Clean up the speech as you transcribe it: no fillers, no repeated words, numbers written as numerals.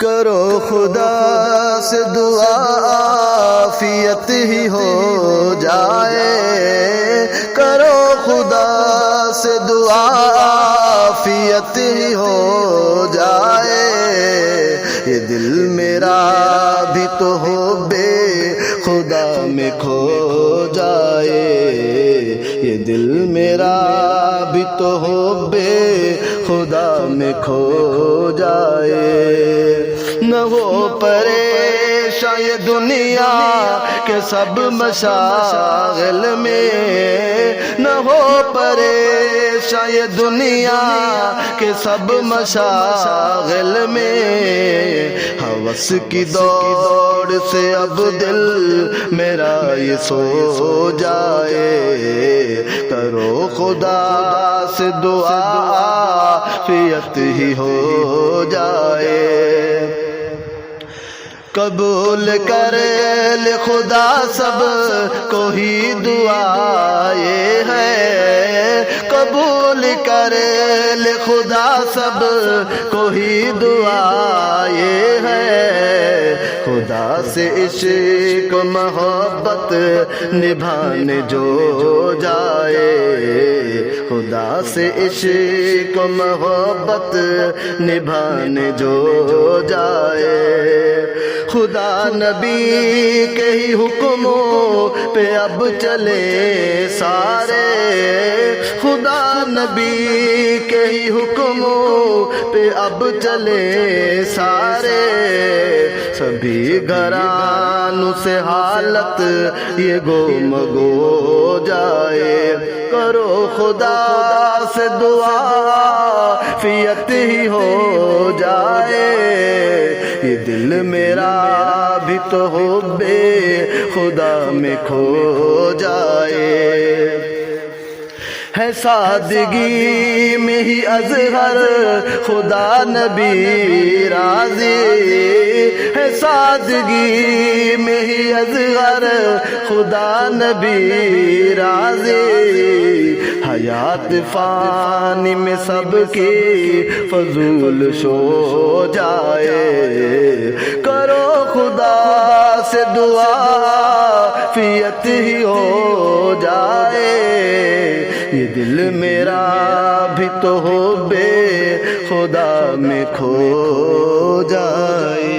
کرو خدا سے دعا عافیت ہی ہو جائے، کرو خدا سے دعا عافیت ہی ہو جائے، یہ دل میرا بھی تو ہو بے خدا میں کھو جائے، یہ دل میرا بھی تو ہو بے خدا میں کھو جائے۔ نہ ہو پریشاں یہ دنیا کے سب مشاغل میں، نہ ہو پریشاں یہ دنیا کے سب مشاغل میں، ہوس کی دوڑ سے اب دل میرا یہ سو جائے، کرو خدا سے دعا عافیت ہی ہو جائے۔ قبول کر لے خدا سب کو ہی دعا یہ ہے، قبول کر لے خدا سب کو ہی دعا یہ ہے، خدا سے عشق محبت نبھانے جو جائے، خدا سے عشق محبت نبھانے جو جائے، خدا نبی کے ہی حکموں پہ اب چلے سارے، خدا نبی کے ہی حکموں پہ اب چلے سارے، سبھی گھرانوں سے حالت یہ گم گو جائے، کرو خدا سے دعا عافیت ہی ہو جائے، یہ دل میرا بھی تو ہو بے خدا میں کھو جائے۔ ہے سادگی میں ہی اظہر خدا نبی راضی، ہے سادگی میں ہی اظہر خدا نبی راضی، حیات فانی میں سب کی فضول شو جائے، کرو خدا سے دعا عافیت ہی ہو جائے، یہ دل میرا بھی تو ہو بے خدا میں کھو جائے۔